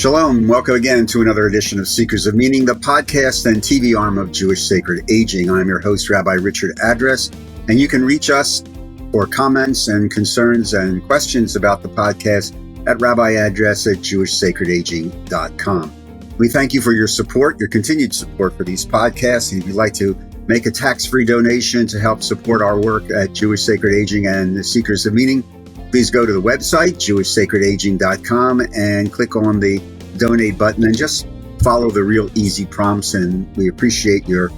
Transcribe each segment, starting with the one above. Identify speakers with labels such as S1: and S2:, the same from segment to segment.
S1: Shalom. Welcome again to another edition of Seekers of Meaning, the podcast and TV arm of Jewish Sacred Aging. I'm your host, Rabbi Richard Address, and you can reach us for comments and concerns and questions about the podcast at rabbiaddress@jewishsacredaging.com. We thank you for your support, your continued support for these podcasts. And if you'd like to make a tax-free donation to help support our work at Jewish Sacred Aging and the Seekers of Meaning, please go to the website, jewishsacredaging.com, and click on the donate button and just follow the real easy prompts. And we appreciate your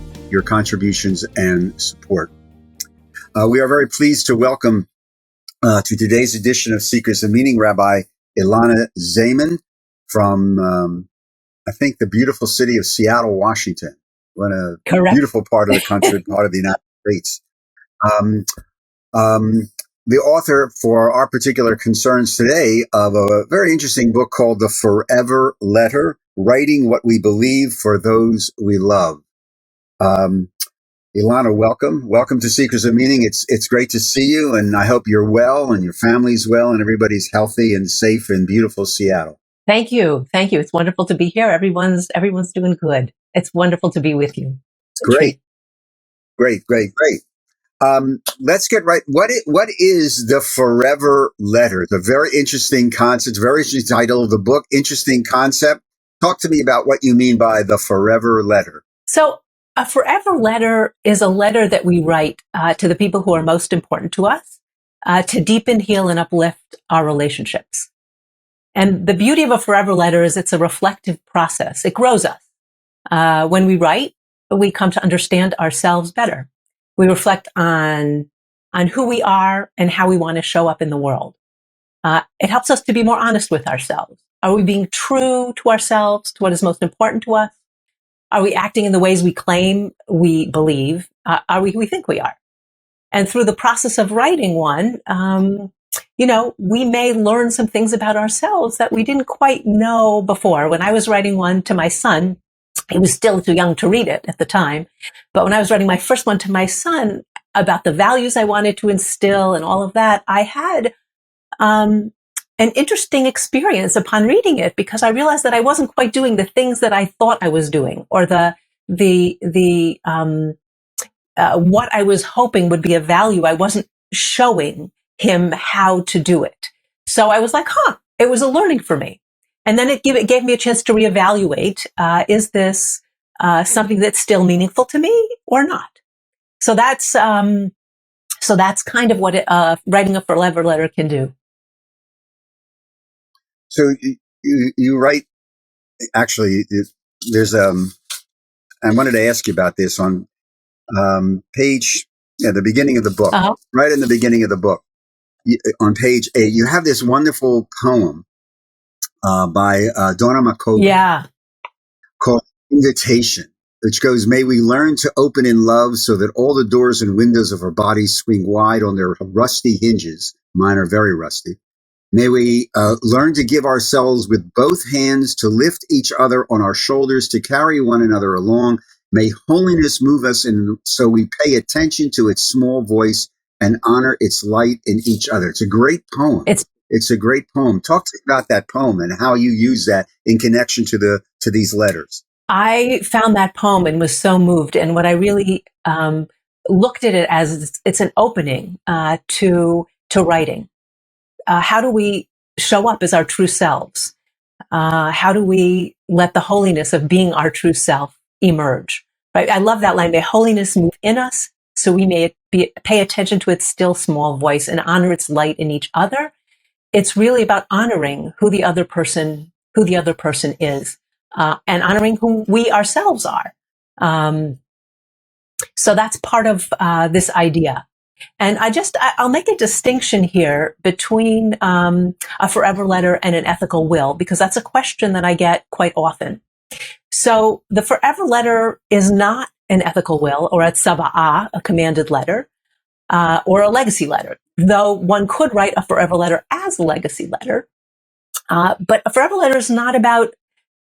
S1: contributions and support. We are very pleased to welcome to today's edition of Seekers of Meaning, Rabbi Elana Zaiman from, I think, the beautiful city of Seattle, Washington. What a
S2: Correct.
S1: Beautiful part of the country, part of the United States. The author for our particular concerns today of a very interesting book called The Forever Letter, Writing What We Believe for Those We Love. Elana, welcome. Welcome to Seekers of Meaning. It's great to see you, and I hope you're well and your family's well and everybody's healthy and safe in beautiful Seattle.
S2: Thank you. Thank you. It's wonderful to be here. Everyone's doing good. It's wonderful to be with you.
S1: Great. Let's get right. What is the Forever Letter? It's a very interesting concept, very interesting title of the book, interesting concept. Talk to me about what you mean by the Forever Letter.
S2: So a forever letter is a letter that we write to the people who are most important to us, to deepen, heal, and uplift our relationships. And the beauty of a forever letter is it's a reflective process. It grows us. When we write, we come to understand ourselves better. We reflect on who we are and how we want to show up in the world. It helps us to be more honest with ourselves. Are we being true to ourselves, to what is most important to us? Are we acting in the ways we claim we believe? Are we who we think we are? And through the process of writing one, we may learn some things about ourselves that we didn't quite know before. When I was writing one to my son, he was still too young to read it at the time. But when I was writing my first one to my son about the values I wanted to instill and all of that, I had an interesting experience upon reading it, because I realized that I wasn't quite doing the things that I thought I was doing, or what I was hoping would be a value. I wasn't showing him how to do it. So I was like, it was a learning for me. And then it gave me a chance to reevaluate, is this something that's still meaningful to me or not? So that's kind of what writing a forever letter can do.
S1: So you write, actually, there's I wanted to ask you about this on page, the beginning of the book, right in the beginning of the book, on page 8, you have this wonderful poem by Donna Makova, called Invitation, which goes, "May we learn to open in love so that all the doors and windows of our bodies swing wide on their rusty hinges." Mine are very rusty. "May we learn to give ourselves with both hands, to lift each other on our shoulders, to carry one another along. May holiness move us in so we pay attention to its small voice and honor its light in each other." It's a great poem. It's a great poem. Talk to me about that poem and how you use that in connection to these letters.
S2: I found that poem and was so moved. And what I really looked at it as, it's an opening to writing. How do we show up as our true selves? How do we let the holiness of being our true self emerge? Right? I love that line. May holiness move in us so we may pay attention to its still small voice and honor its light in each other. It's really about honoring who the other person is, and honoring who we ourselves are. So that's part of this idea. And I'll make a distinction here between a forever letter and an ethical will, because that's a question that I get quite often. So the forever letter is not an ethical will or a tzava'ah, a commanded letter, or a legacy letter, though one could write a forever letter as a legacy letter. But a forever letter is not about,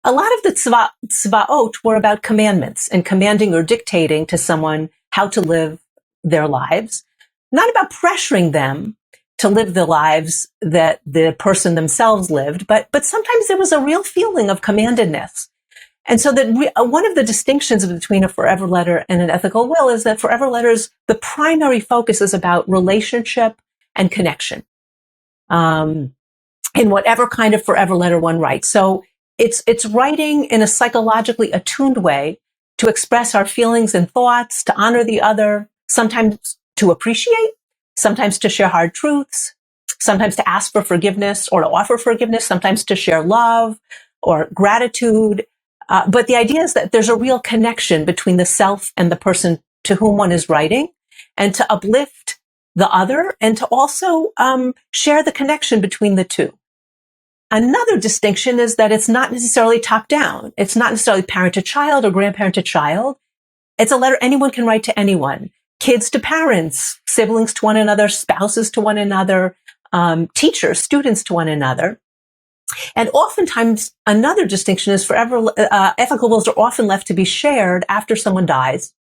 S2: a lot of the tzva'ot were about commandments and commanding or dictating to someone how to live their lives, not about pressuring them to live the lives that the person themselves lived, but sometimes there was a real feeling of commandedness. And so that one of the distinctions between a forever letter and an ethical will is that forever letters, the primary focus is about relationship and connection, in whatever kind of forever letter one writes. So it's writing in a psychologically attuned way to express our feelings and thoughts, to honor the other, sometimes to appreciate, sometimes to share hard truths, sometimes to ask for forgiveness or to offer forgiveness, sometimes to share love or gratitude. But the idea is that there's a real connection between the self and the person to whom one is writing, and to uplift the other, and to also share the connection between the two. Another distinction is that it's not necessarily top down. It's not necessarily parent to child or grandparent to child. It's a letter anyone can write to anyone. Kids to parents, siblings to one another, spouses to one another, teachers, students to one another. And oftentimes, another distinction is ethical wills are often left to be shared after someone dies.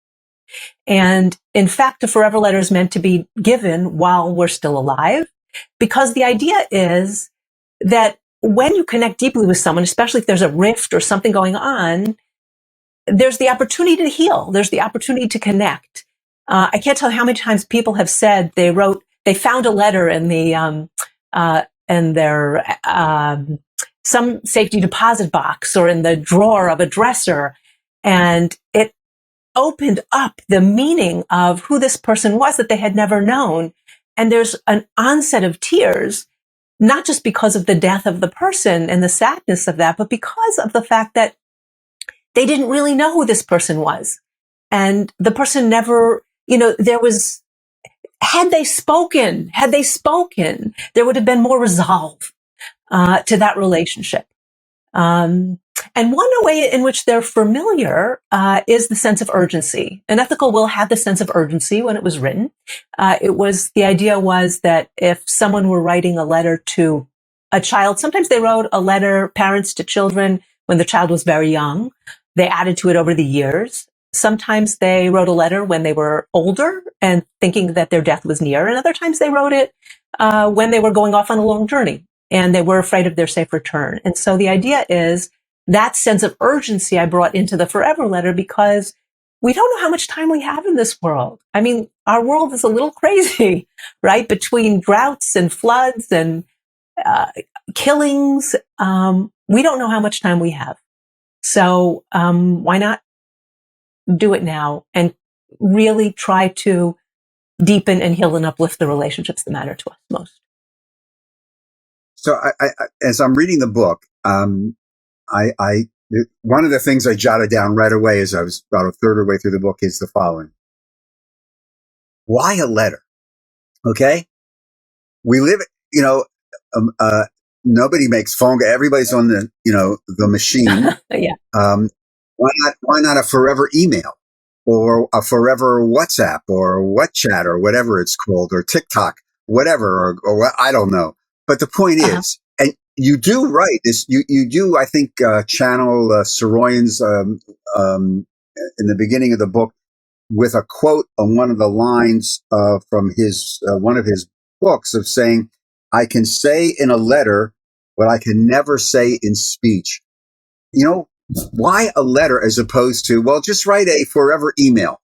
S2: And in fact, a forever letter is meant to be given while we're still alive, because the idea is that when you connect deeply with someone, especially if there's a rift or something going on, there's the opportunity to heal. There's the opportunity to connect. I can't tell how many times people have said they found a letter in their some safety deposit box or in the drawer of a dresser, and it opened up the meaning of who this person was that they had never known. And there's an onset of tears, not just because of the death of the person and the sadness of that, but because of the fact that they didn't really know who this person was. And the person never, had they spoken, there would have been more resolve to that relationship. And one way in which they're familiar is the sense of urgency. An ethical will had the sense of urgency when it was written. The idea was that if someone were writing a letter to a child, sometimes they wrote a letter, parents to children, when the child was very young. They added to it over the years. Sometimes they wrote a letter when they were older and thinking that their death was near. And other times they wrote it when they were going off on a long journey and they were afraid of their safe return. And so the idea is that sense of urgency I brought into the forever letter, because we don't know how much time we have in this world. I mean, our world is a little crazy, right? Between droughts and floods and killings, we don't know how much time we have. So why not do it now and really try to deepen and heal and uplift the relationships that matter to us most?
S1: So I as I'm reading the book, one of the things I jotted down right away as I was about a third of the way through the book is the following. Why a letter? Okay. We live, nobody makes phone. Everybody's on the machine.
S2: Yeah.
S1: Why not a forever email or a forever WhatsApp or WhatsChat or whatever it's called, or TikTok, whatever, or I don't know. But the point is, and you do write this, you do, I think, channel Soroyan's in the beginning of the book with a quote on one of the lines from his one of his books of saying, "I can say in a letter what I can never say in speech." Why a letter as opposed to, well, just write a forever email?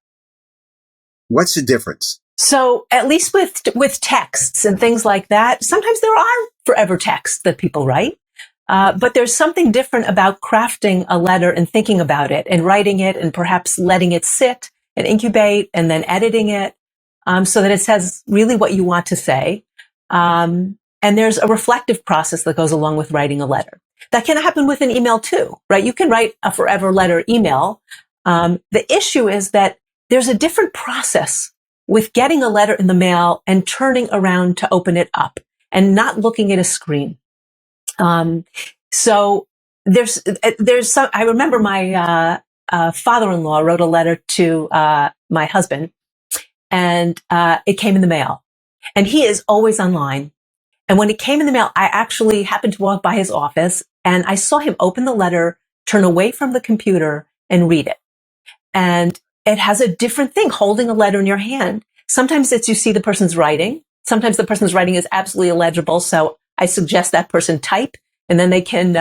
S1: What's the difference?
S2: So at least with texts and things like that, sometimes there are forever texts that people write. But there's something different about crafting a letter and thinking about it and writing it and perhaps letting it sit and incubate and then editing it so that it says really what you want to say. And there's a reflective process that goes along with writing a letter. That can happen with an email too, right? You can write a forever letter email. The issue is that there's a different process with getting a letter in the mail and turning around to open it up and not looking at a screen. So there's some, I remember my father-in-law wrote a letter to my husband, and it came in the mail. And he is always online. And when it came in the mail, I actually happened to walk by his office and I saw him open the letter, turn away from the computer and read it. And it has a different thing, holding a letter in your hand. Sometimes it's you see the person's writing. sometimes the person's writing is absolutely illegible. So I suggest that person type, and then they can,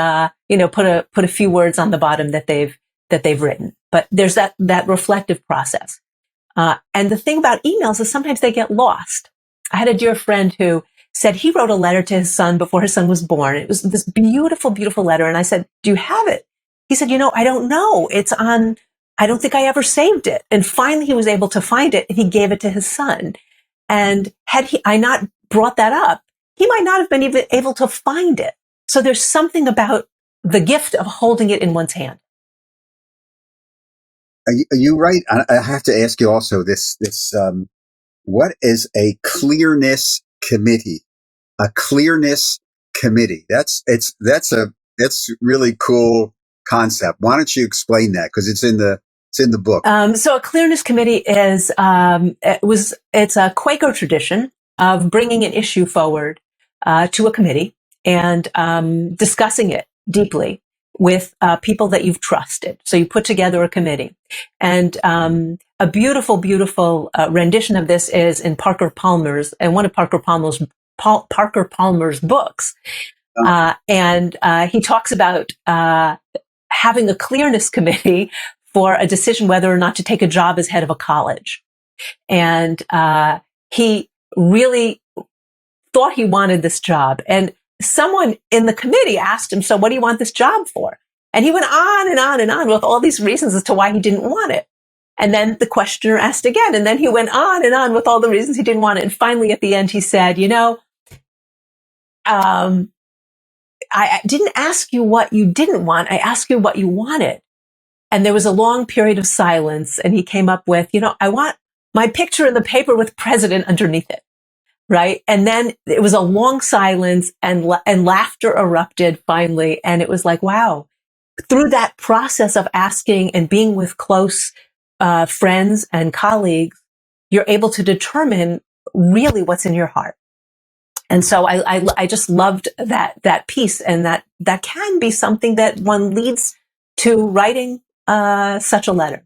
S2: put a few words on the bottom that they've written. But there's that reflective process. And the thing about emails is sometimes they get lost. I had a dear friend who said he wrote a letter to his son before his son was born. It was this beautiful, beautiful letter. And I said, do you have it? He said, I don't know. I don't think I ever saved it. And finally he was able to find it, and he gave it to his son. And had I not brought that up, he might not have been even able to find it. So there's something about the gift of holding it in one's hand.
S1: Are you right? I have to ask you also this, what is a Clearness Committee? A Clearness Committee. That's really cool concept. Why don't you explain that? Because it's in the book.
S2: So a Clearness Committee is, it's a Quaker tradition of bringing an issue forward, to a committee and, discussing it deeply with, people that you've trusted. So you put together a committee, and, a beautiful, beautiful, rendition of this is in Parker Palmer's, and one of Parker Palmer's books. And he talks about, having a Clearness Committee for a decision whether or not to take a job as head of a college. And he really thought he wanted this job. And someone in the committee asked him, so what do you want this job for? And he went on and on and on with all these reasons as to why he didn't want it. And then the questioner asked again, and then he went on and on with all the reasons he didn't want it. And finally, at the end, he said, I didn't ask you what you didn't want. I asked you what you wanted. And there was a long period of silence. And he came up with, I want my picture in the paper with president underneath it. Right. And then it was a long silence, and laughter erupted finally. And it was like, wow, through that process of asking and being with close friends and colleagues, you're able to determine really what's in your heart. And so I just loved that piece, and that can be something that one leads to writing such a letter.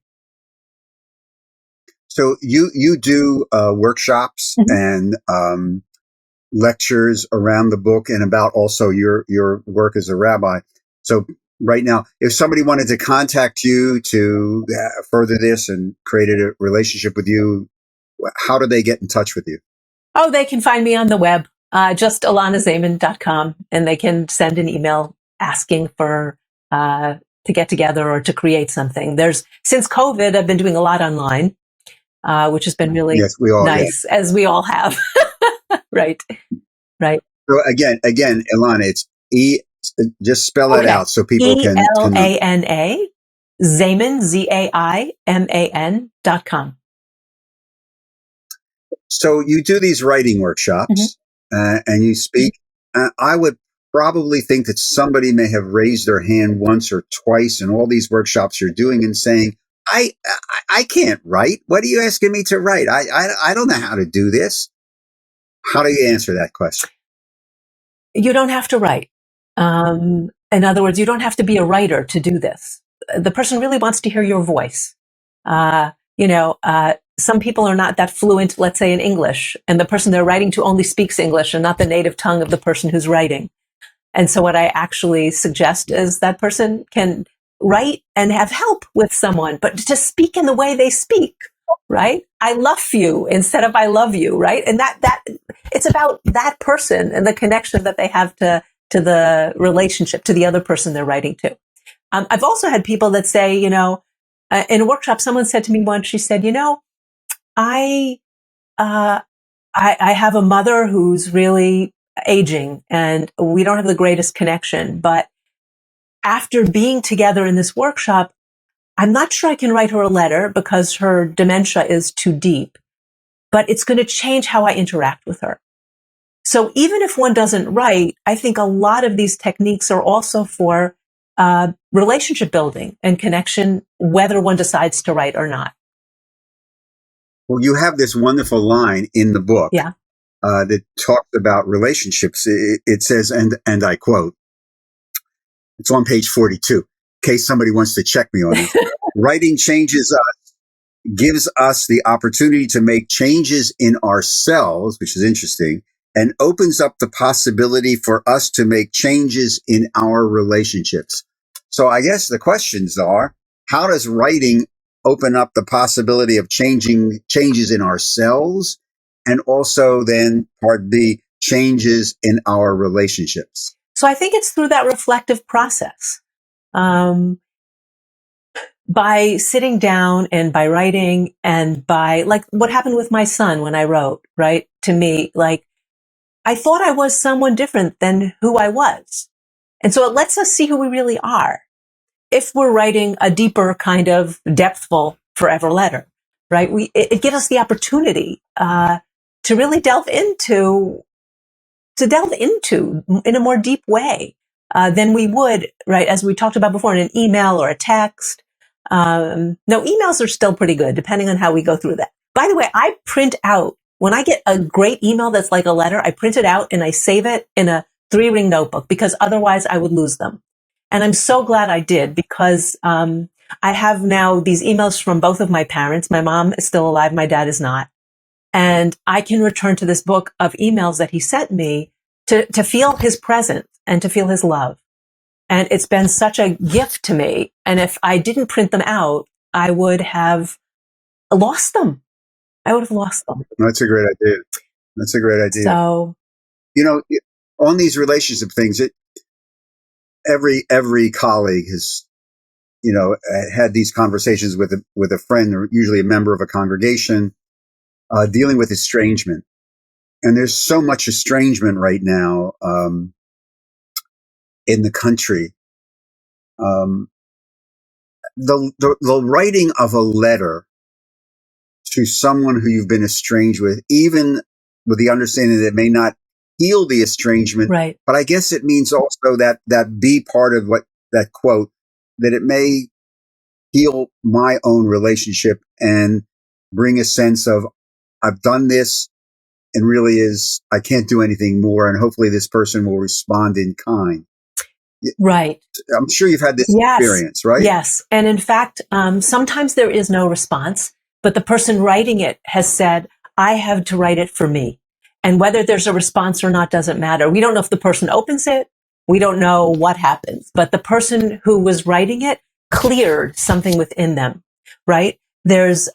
S1: So you do workshops and lectures around the book, and about also your work as a rabbi. So right now, if somebody wanted to contact you to further this and created a relationship with you, how do they get in touch with you?
S2: Oh, they can find me on the web, just elanazaiman.com, and they can send an email asking for to get together or to create something. Since COVID, I've been doing a lot online, which has been really nice, as we all have. Right.
S1: So again, Elana, it's just spell it out so people can.
S2: ELANA, Zaiman, ZAIMAN.com.
S1: So you do these writing workshops, and you speak. I would probably think that somebody may have raised their hand once or twice in all these workshops you're doing and saying, I can't write. What are you asking me to write? I don't know how to do this. How do you answer that question?
S2: You don't have to write. In other words, you don't have to be a writer to do this. The person really wants to hear your voice. Some people are not that fluent, let's say, in English, and the person they're writing to only speaks English and not the native tongue of the person who's writing. And so what I actually suggest is that person can write and have help with someone, but to speak in the way they speak, right? I love you instead of I love you, right? And that it's about that person and the connection that they have to the relationship, to the other person they're writing to. I've also had people that say, in a workshop, someone said to me once, she said, I have a mother who's really aging and we don't have the greatest connection, but after being together in this workshop, I'm not sure I can write her a letter because her dementia is too deep, but it's going to change how I interact with her. So even if one doesn't write, I think a lot of these techniques are also for relationship building and connection, whether one decides to write or not.
S1: Well, you have this wonderful line in the book that talks about relationships. It says, and I quote, it's on page 42, in case somebody wants to check me on this. Writing changes us gives us the opportunity to make changes in ourselves, which is interesting, and opens up the possibility for us to make changes in our relationships. So I guess the questions are, how does writing open up the possibility of changes in ourselves, and also then part B, changes in our relationships?
S2: So I think it's through that reflective process. By sitting down and by writing and by, like, what happened with my son when I wrote, right? To me, like, I thought I was someone different than who I was. And so it lets us see who we really are. If we're writing a deeper kind of depthful forever letter, right? It gives us the opportunity, to really delve into in a more deep way, than we would, right? As we talked about before, in an email or a text. No, emails are still pretty good, depending on how we go through that. By the way, I print out, when I get a great email that's like a letter, I print it out and I save it in a 3-ring notebook, because otherwise I would lose them. And I'm so glad I did, because I have now these emails from both of my parents. My mom is still alive. My dad is not. And I can return to this book of emails that he sent me to feel his presence and to feel his love. And it's been such a gift to me. And if I didn't print them out, I would have lost them.
S1: That's a great idea. That's a great idea.
S2: So,
S1: on these relationship things, every colleague has, had these conversations with a friend, or usually a member of a congregation, dealing with estrangement. And there's so much estrangement right now, in the country. The writing of a letter to someone who you've been estranged with, even with the understanding that it may not heal the estrangement,
S2: right.
S1: But I guess it means also that be part of what that quote, that it may heal my own relationship and bring a sense of, I've done this, and really I can't do anything more. And hopefully this person will respond in kind.
S2: Right.
S1: I'm sure you've had this experience, right?
S2: Yes. And in fact, sometimes there is no response, but the person writing it has said, I have to write it for me. And whether there's a response or not doesn't matter. We don't know if the person opens it. We don't know what happens, but the person who was writing it cleared something within them, right? There is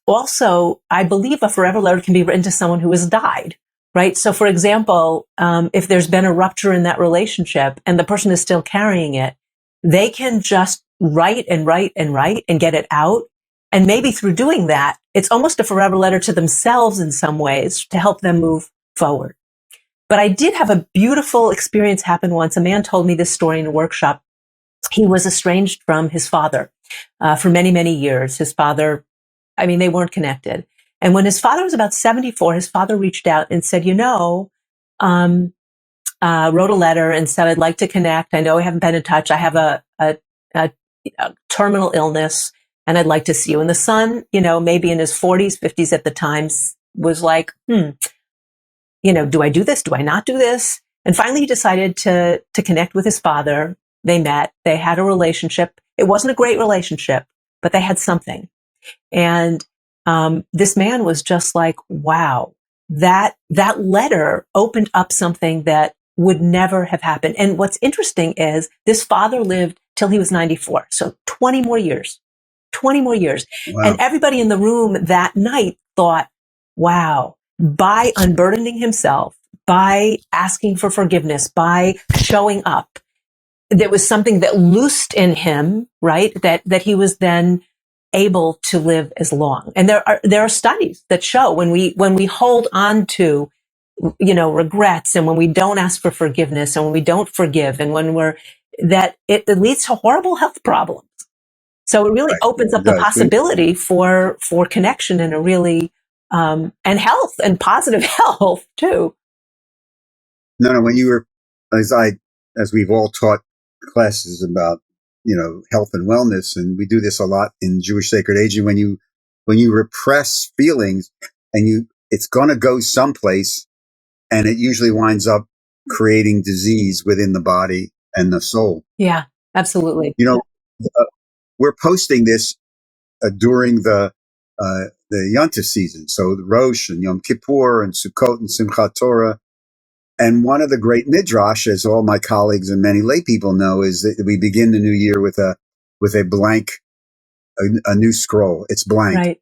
S2: also, I believe, a forever letter can be written to someone who has died, right? So for example, if there's been a rupture in that relationship and the person is still carrying it, they can just write and write and write and get it out. And maybe through doing that, it's almost a forever letter to themselves in some ways to help them move forward. But I did have a beautiful experience happen once. A man told me this story in a workshop. He was estranged from his father for many, many years. His father, they weren't connected. And when his father was about 74, his father reached out and said, wrote a letter and said, I'd like to connect. I know we haven't been in touch. I have a terminal illness and I'd like to see you. And the son, maybe in his 40s, 50s at the time, was like, do I do this? Do I not do this? And finally he decided to connect with his father. They met, they had a relationship. It wasn't a great relationship, but they had something. And this man was just like, wow, that letter opened up something that would never have happened. And what's interesting is this father lived till he was 94. So 20 more years. Wow. And everybody in the room that night thought, wow, by unburdening himself, by asking for forgiveness, by showing up, there was something that loosed in him, right? That he was then able to live as long. And there are studies that show when we hold on to, regrets, and when we don't ask for forgiveness, and when we don't forgive, and when that it leads to horrible health problems. So it really opens up the possibility for connection in a really, and health and positive health too.
S1: No, when you were, as we've all taught classes about, health and wellness, and we do this a lot in Jewish Sacred Aging, when you repress feelings and it's going to go someplace, and it usually winds up creating disease within the body and the soul.
S2: Yeah, absolutely.
S1: We're posting this during the Yontif season. So the Rosh and Yom Kippur and Sukkot and Simchat Torah. And one of the great midrash, as all my colleagues and many lay people know, is that we begin the new year with a blank, a new scroll. It's blank.
S2: Right.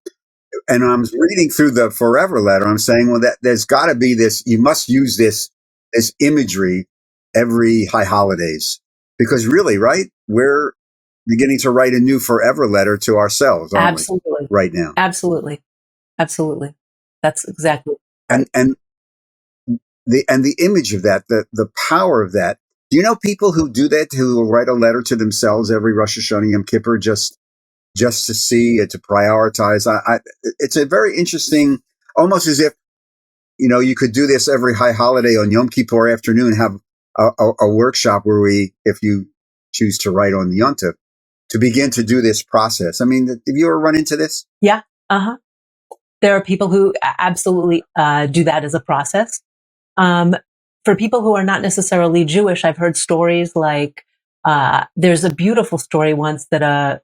S1: And I'm reading through the Forever Letter. I'm saying, well, that there's got to be this. You must use this imagery every high holidays, because really, right, we're beginning to write a new Forever Letter to ourselves, aren't
S2: Absolutely.
S1: we, right now?
S2: Absolutely. That's exactly right.
S1: And the image of that, the power of that. Do you know people who do that, who will write a letter to themselves every Rosh Hashanah Yom Kippur just to see it, to prioritize? It's a very interesting, almost as if, you could do this every high holiday on Yom Kippur afternoon, have a workshop where if you choose to write on the Yom Tov, to begin to do this process. I mean, have you ever run into this?
S2: Yeah. There are people who absolutely do that as a process. For people who are not necessarily Jewish, I've heard stories like, there's a beautiful story once that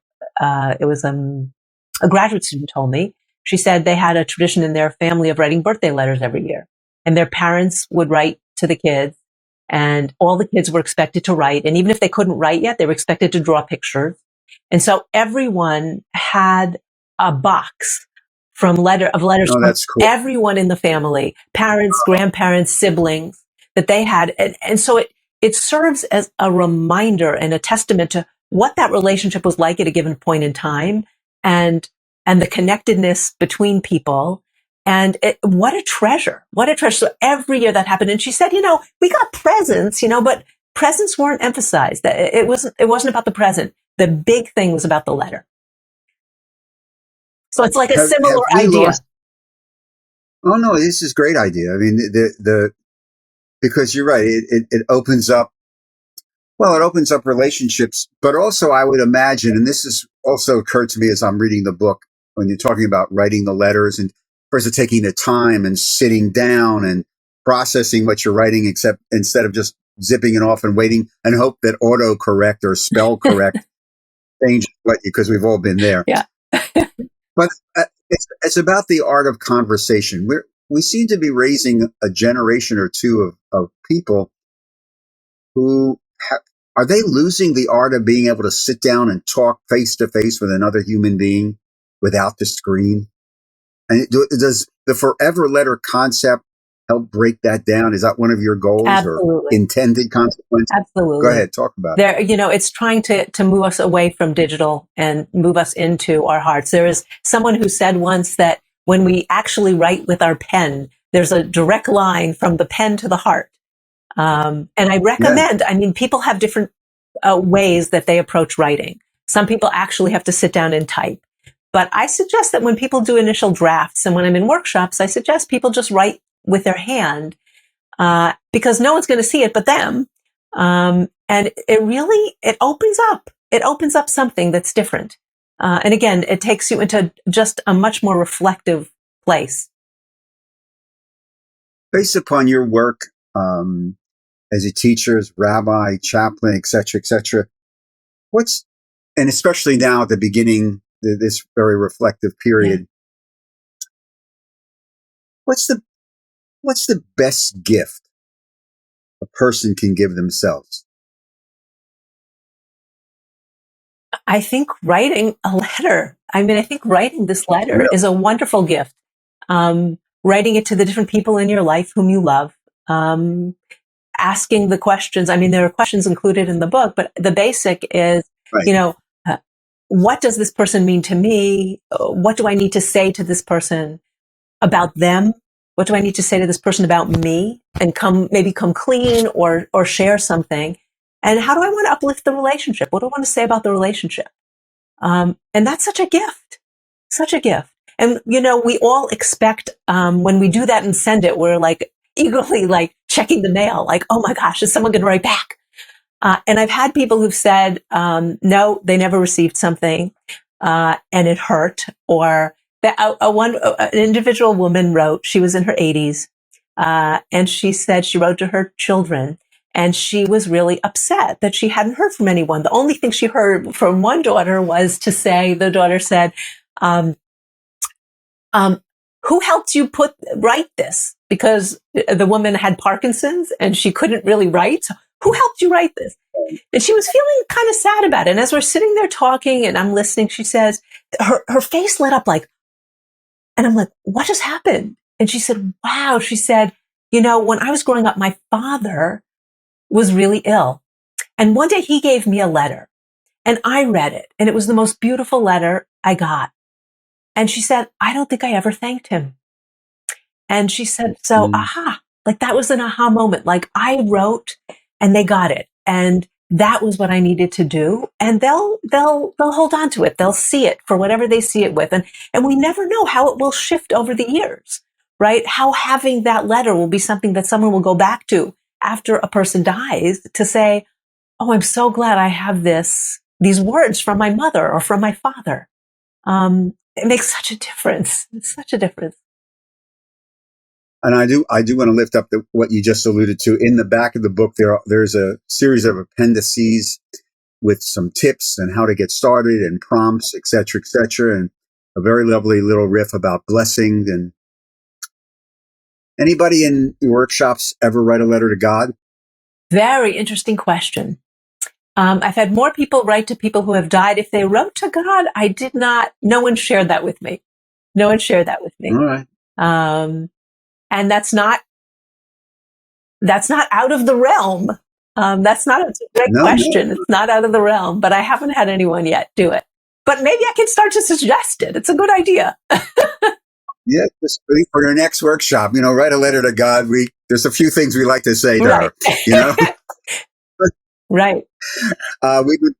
S2: it was a graduate student told me. She said they had a tradition in their family of writing birthday letters every year. And their parents would write to the kids, and all the kids were expected to write. And even if they couldn't write yet, they were expected to draw pictures. And so everyone had a box of letters from
S1: Cool.
S2: Everyone in the family, parents, grandparents, siblings, that they had. And so it serves as a reminder and a testament to what that relationship was like at a given point in time, and the connectedness between people. And what a treasure. So every year that happened. And she said, we got presents, but presents weren't emphasized. It wasn't about the present. The big thing was about the letter. So it's like a similar idea.
S1: Oh no, this is a great idea. I mean, because you're right, it opens up. Well, it opens up relationships, but also I would imagine, and this has also occurred to me as I'm reading the book, when you're talking about writing the letters, and first of taking the time and sitting down and processing what you're writing, instead of just zipping it off and waiting and hope that autocorrect or spell correct changes what you, because we've all been there.
S2: Yeah.
S1: But it's about the art of conversation. We seem to be raising a generation or two of people who are they losing the art of being able to sit down and talk face to face with another human being without the screen? And does the Forever Letter concept help break that down? Is that one of your goals?
S2: Absolutely.
S1: Or intended consequences?
S2: Absolutely.
S1: Go ahead, talk about it.
S2: It's trying to move us away from digital and move us into our hearts. There is someone who said once that when we actually write with our pen, there's a direct line from the pen to the heart. And I recommend, people have different ways that they approach writing. Some people actually have to sit down and type. But I suggest that when people do initial drafts, and when I'm in workshops, I suggest people just write with their hand, because no one's going to see it but them. And it opens up something that's different. And again, it takes you into just a much more reflective place.
S1: Based upon your work, as a teacher, as rabbi, chaplain, et cetera, and especially now at the beginning, this very reflective period, what's the best gift a person can give themselves?
S2: I think writing a letter. I think writing this letter is a wonderful gift. Writing it to the different people in your life whom you love. Asking the questions. There are questions included in the book, but the basic is, what does this person mean to me? What do I need to say to this person about them? What do I need to say to this person about me? And come clean or share something. And how do I want to uplift the relationship? What do I want to say about the relationship? And that's such a gift. And, we all expect, when we do that and send it, we're like eagerly checking the mail, oh my gosh, is someone going to write back? And I've had people who've said, no, they never received something, and it hurt. Or an individual woman wrote, she was in her 80s, and she said she wrote to her children, and she was really upset that she hadn't heard from anyone. The only thing she heard from one daughter was the daughter said, um, who helped you write this? Because the woman had Parkinson's and she couldn't really write. So who helped you write this? And she was feeling kind of sad about it. And as we're sitting there talking and I'm listening, she says, her face lit up like, and I'm like, what just happened? And she said, wow. She said, when I was growing up, my father was really ill. And one day he gave me a letter and I read it. And it was the most beautiful letter I got. And she said, I don't think I ever thanked him. And she said, so, like that was an aha moment. Like I wrote and they got it. And that was what I needed to do. And they'll hold on to it. They'll see it for whatever they see it with. And we never know how it will shift over the years, right? How having that letter will be something that someone will go back to after a person dies to say, oh, I'm so glad I have these words from my mother or from my father. It makes such a difference. It's such a difference.
S1: And I do want to lift up what you just alluded to. In the back of the book, there's a series of appendices with some tips and how to get started and prompts, et cetera, and a very lovely little riff about blessing. And anybody in workshops ever write a letter to God?
S2: Very interesting question. I've had more people write to people who have died. If they wrote to God, I did not. No one shared that with me. All
S1: right.
S2: And that's not out of the realm. That's not a great question. No. It's not out of the realm, but I haven't had anyone yet do it. But maybe I can start to suggest it. It's a good idea.
S1: Yeah, just for your next workshop, write a letter to God. There's a few things we like to say to her,
S2: Right.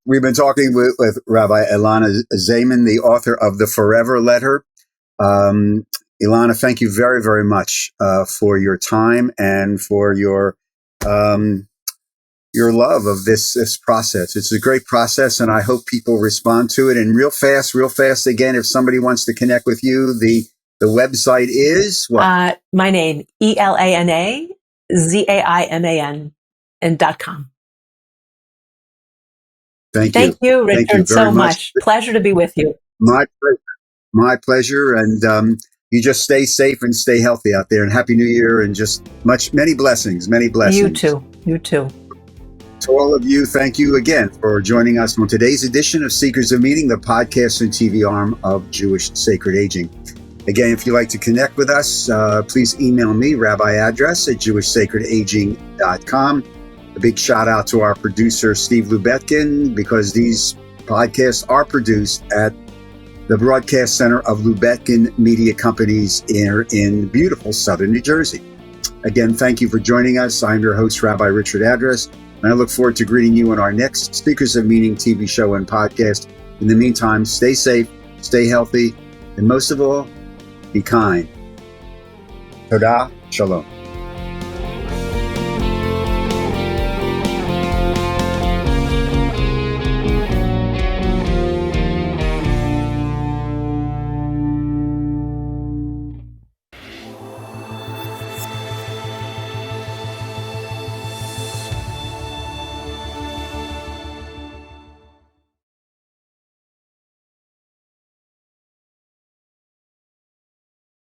S1: We've been talking with Rabbi Elana Zaiman, the author of The Forever Letter. Elana, thank you very, very much for your time and for your love of this process. It's a great process, and I hope people respond to it. And real fast again, if somebody wants to connect with you, the website is what?
S2: My name, ELANA ZAIMAN and .com.
S1: Thank you,
S2: Richard,
S1: Thank you
S2: so much. Pleasure to be with you.
S1: My pleasure. And you just stay safe and stay healthy out there. And Happy New Year and just many blessings. You
S2: too.
S1: To all of you, thank you again for joining us on today's edition of Seekers of Meaning, the podcast and TV arm of Jewish Sacred Aging. Again, if you'd like to connect with us, please email me, rabbi@jewishsacredaging.com. A big shout out to our producer, Steve Lubetkin, because these podcasts are produced at the Broadcast Center of Lubetkin Media Companies in beautiful southern New Jersey. Again, thank you for joining us. I'm your host, Rabbi Richard Address, and I look forward to greeting you in our next Speakers of Meaning TV show and podcast. In the meantime, stay safe, stay healthy, and most of all, be kind. Todah, shalom.